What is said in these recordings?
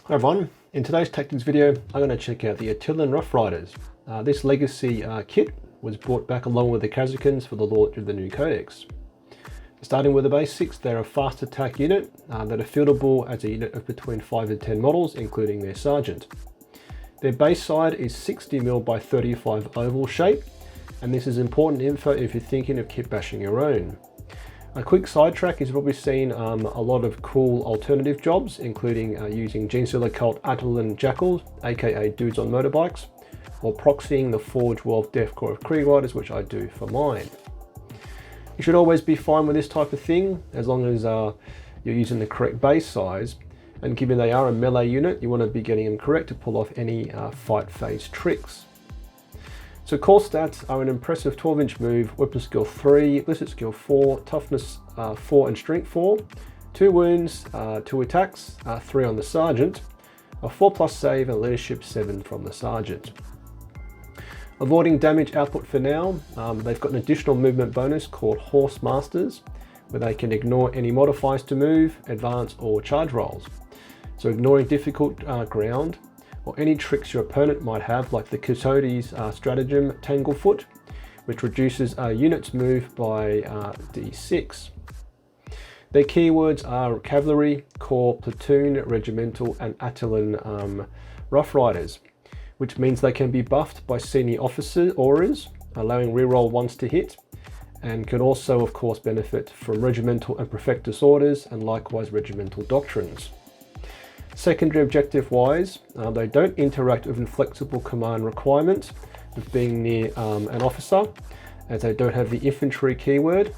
Hi everyone, in today's tactics video I'm going to check out the Attilan Rough Riders. This legacy kit was brought back along with the Strategums for the launch of the new codex. Starting with the basics, they're a fast attack unit that are fieldable as a unit of between 5 and 10 models, including their sergeant. Their base side is 60mm by 35 oval shape, and this is important info if you're thinking of kit bashing your own. A quick sidetrack is probably seen a lot of cool alternative jobs, including using Genestealer Cult Attilan Jackals, aka dudes on motorbikes, or proxying the Forge Wolf Deathcore of Krieg Riders, which I do for mine. You should always be fine with this type of thing, as long as you're using the correct base size, and given they are a melee unit, you want to be getting them correct to pull off any fight phase tricks. So core stats are an impressive 12-inch move, weapon skill 3, ballistic skill 4, toughness 4 and strength 4, 2 wounds, 2 attacks, 3 on the sergeant, a 4+ save and leadership 7 from the sergeant. Avoiding damage output for now, they've got an additional movement bonus called Horse Masters, where they can ignore any modifiers to move, advance or charge rolls. So ignoring difficult ground, or any tricks your opponent might have, like the codex Stratagem Tanglefoot, which reduces a unit's move by d6. Their keywords are cavalry, corps, platoon, regimental, and Attilan Rough Riders, which means they can be buffed by senior officer auras, allowing reroll once to hit, and can also of course benefit from regimental and prefectus orders, and likewise regimental doctrines. Secondary objective wise, they don't interact with inflexible command requirements of being near an officer, as they don't have the infantry keyword,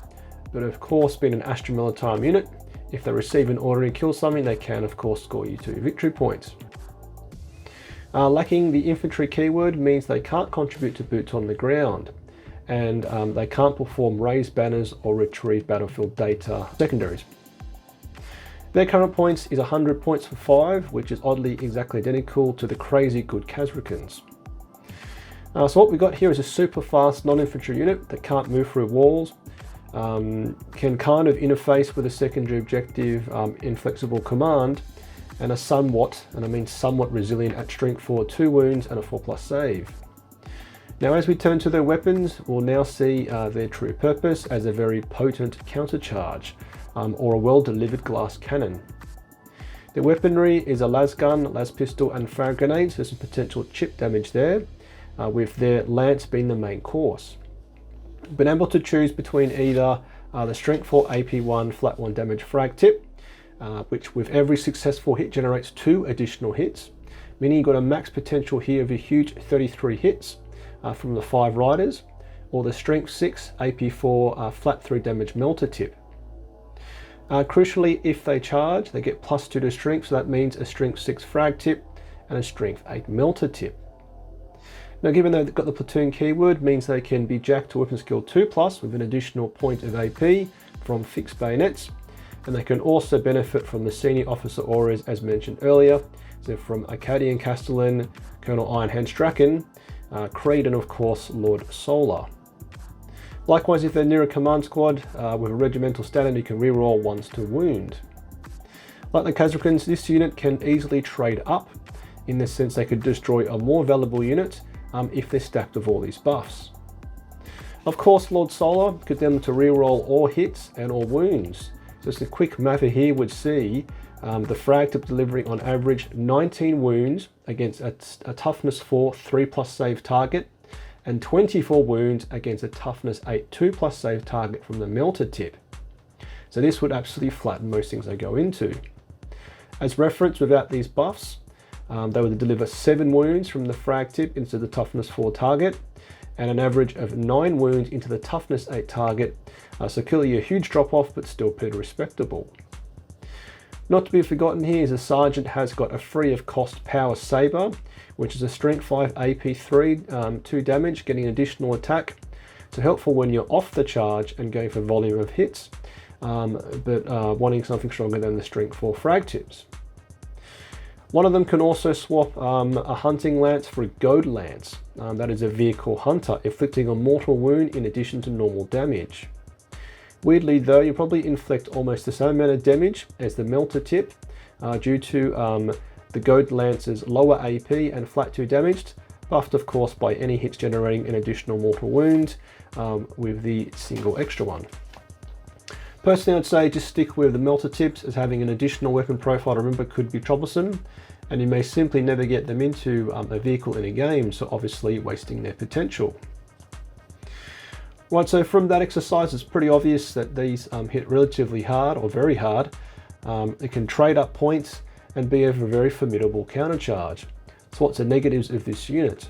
but of course being an Astra Militarum unit, if they receive an order and kill something, they can of course score you 2 victory points. Lacking the infantry keyword means they can't contribute to boots on the ground, and they can't perform raised banners or retrieve battlefield data secondaries. Their current points is 100 points for 5, which is oddly exactly identical to the crazy good Strategums. So what we got here is a super fast non-infantry unit that can't move through walls, can kind of interface with a secondary objective inflexible command, and are somewhat, and I mean somewhat, resilient at strength 4, 2 wounds and a 4+ save. Now as we turn to their weapons, we'll now see their true purpose as a very potent countercharge, or a well-delivered glass cannon. The weaponry is a las gun, las pistol and frag grenades. There's some potential chip damage there, with their lance being the main course. Been able to choose between either the strength 4 AP1 flat 1 damage frag tip, which with every successful hit generates 2 additional hits, meaning you've got a max potential here of a huge 33 hits from the 5 riders, or the strength 6 AP4 flat 3 damage melter tip. Crucially, if they charge, they get +2 to strength, so that means a strength 6 frag tip and a strength 8 melter tip. Now given they've got the platoon keyword, means they can be jacked to weapon skill 2+ with an additional point of AP from fixed bayonets, and they can also benefit from the senior officer auras as mentioned earlier, so from Acadian Castellan, Colonel Ironhand Strachan, Creed and of course Lord Solar. Likewise, if they're near a command squad with a regimental standard, you can reroll once to wound. Like the Strategums, this unit can easily trade up, in the sense they could destroy a more valuable unit if they're stacked with all these buffs. Of course, Lord Solar could them to reroll all hits and all wounds. So just a quick math here would see the frag tip delivering on average 19 wounds against a toughness 4 3+ save target, and 24 wounds against a toughness 8 2+ save target from the melter tip. So this would absolutely flatten most things they go into. As reference, without these buffs, they would deliver 7 wounds from the frag tip into the toughness 4 target, and an average of 9 wounds into the toughness 8 target, so clearly a huge drop off, but still pretty respectable. Not to be forgotten here is the sergeant has got a free of cost power saber, which is a strength 5 AP3 2 damage, getting additional attack, so helpful when you're off the charge and going for volume of hits, but wanting something stronger than the strength 4 frag tips. One of them can also swap a hunting lance for a goad lance, that is a vehicle hunter, inflicting a mortal wound in addition to normal damage. Weirdly though, you probably inflict almost the same amount of damage as the melter tip due to The Goad Lancer's lower AP and flat 2 damaged, buffed of course by any hits generating an additional mortal wound with the single extra one. Personally, I'd say just stick with the melter tips, as having an additional weapon profile to remember could be troublesome, and you may simply never get them into a vehicle in a game, so obviously wasting their potential. Right, so from that exercise, it's pretty obvious that these hit relatively hard, or very hard. It can trade up points and be a very formidable countercharge. So what's the negatives of this unit?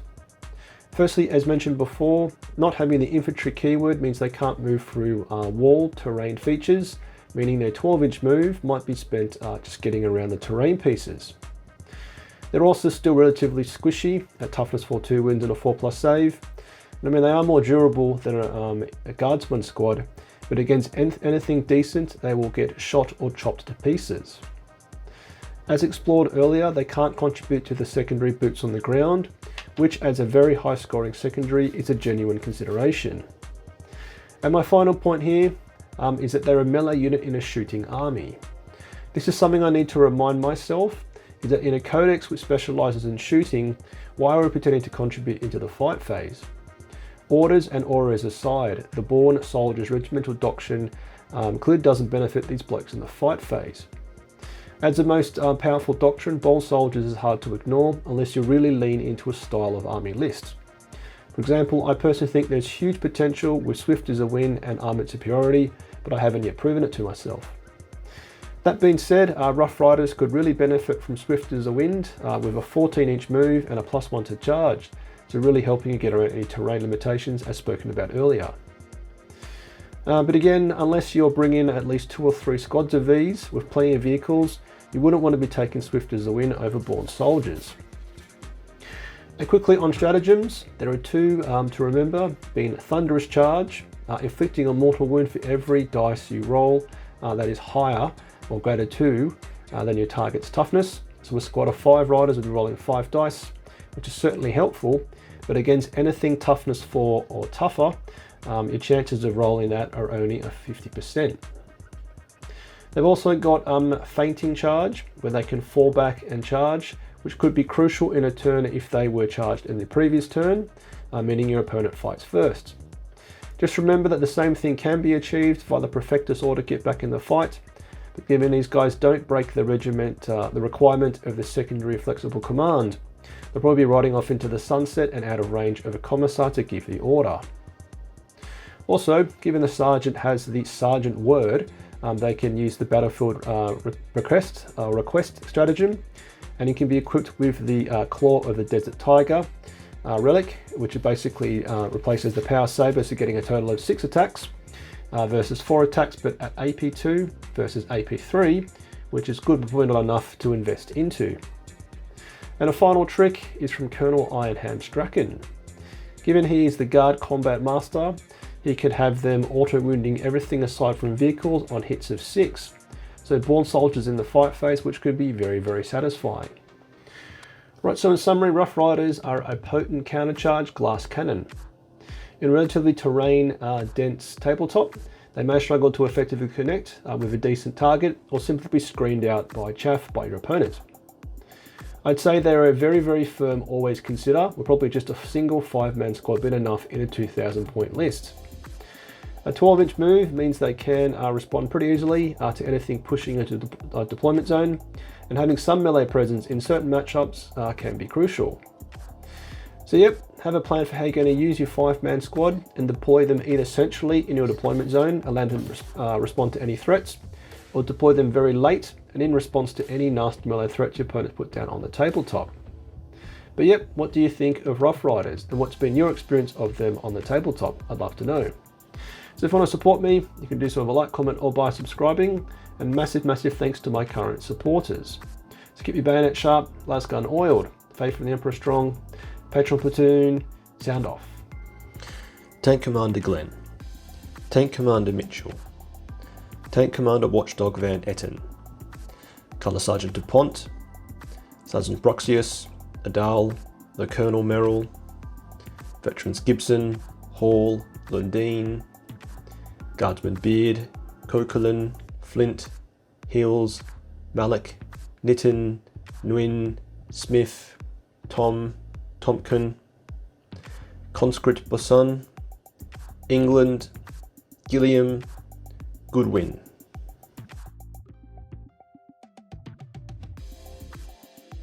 Firstly, as mentioned before, not having the infantry keyword means they can't move through wall terrain features, meaning their 12-inch move might be spent just getting around the terrain pieces. They're also still relatively squishy at toughness 4-2 wins and a 4+ save. And I mean, they are more durable than a guardsman squad, but against anything decent, they will get shot or chopped to pieces. As explored earlier, they can't contribute to the secondary boots on the ground, which as a very high scoring secondary is a genuine consideration. And my final point here is that they're a melee unit in a shooting army. This is something I need to remind myself, is that in a codex which specialises in shooting, why are we pretending to contribute into the fight phase? Orders and auras aside, the Born Soldiers Regimental Doctrine clearly doesn't benefit these blokes in the fight phase. As the most powerful doctrine, Born Soldiers is hard to ignore unless you really lean into a style of army list. For example, I personally think there's huge potential with Swift as a win and armoured superiority, but I haven't yet proven it to myself. That being said, Rough Riders could really benefit from Swift as a wind with a 14-inch move and a +1 to charge, so really helping you get around any terrain limitations as spoken about earlier. But again, unless you're bringing at least 2 or 3 squads of these with plenty of vehicles, you wouldn't want to be taking Swift as a win over Born Soldiers. And quickly on stratagems, there are 2 to remember, being Thunderous Charge, inflicting a mortal wound for every dice you roll that is higher or greater to than your target's toughness. So a squad of 5 riders will be rolling 5 dice, which is certainly helpful, but against anything toughness 4 or tougher, your chances of rolling that are only a 50%. They've also got Fainting Charge, where they can fall back and charge, which could be crucial in a turn if they were charged in the previous turn, meaning your opponent fights first. Just remember that the same thing can be achieved via the Perfectus Order Get Back in the Fight, but given these guys don't break the regiment, the requirement of the secondary flexible command, they'll probably be riding off into the sunset and out of range of a commissar to give the order. Also, given the sergeant has the sergeant word, they can use the battlefield request stratagem, and it can be equipped with the Claw of the Desert Tiger relic, which basically replaces the power saber, so getting a total of 6 attacks versus 4 attacks, but at AP2 versus AP3, which is good but probably not enough to invest into. And a final trick is from Colonel Ironhand Strachan. Given he is the guard combat master, he could have them auto-wounding everything aside from vehicles on hits of 6. So Born Soldiers in the fight phase, which could be very, very satisfying. Right, so in summary, Rough Riders are a potent countercharge glass cannon. In relatively terrain-dense tabletop, they may struggle to effectively connect with a decent target, or simply be screened out by chaff by your opponent. I'd say they're a very, very firm always consider, with probably just a single 5-man squad been enough in a 2,000 point list. A 12-inch move means they can respond pretty easily to anything pushing into the deployment zone, and having some melee presence in certain matchups can be crucial. So yep, have a plan for how you're going to use your 5-man squad and deploy them either centrally in your deployment zone, allowing them to respond to any threats, or deploy them very late and in response to any nasty melee threats your opponent put down on the tabletop. But yep, what do you think of Rough Riders, and what's been your experience of them on the tabletop? I'd love to know. So if you want to support me, you can do so with a like, comment, or by subscribing, and massive, massive thanks to my current supporters. So keep your bayonet sharp, last gun oiled, faith in the Emperor strong, Patron platoon, sound off. Tank Commander Glenn, Tank Commander Mitchell, Tank Commander Watchdog Van Etten, Colour Sergeant DuPont, Sergeant Broxius, Adal, the Colonel Merrill, Veterans Gibson, Hall, Lundeen, Guardsman Beard, Coquelin, Flint, Hills, Malik, Nitton, Nguyen, Smith, Tom, Tompkin, Conscript Boson, England, Gilliam, Goodwin.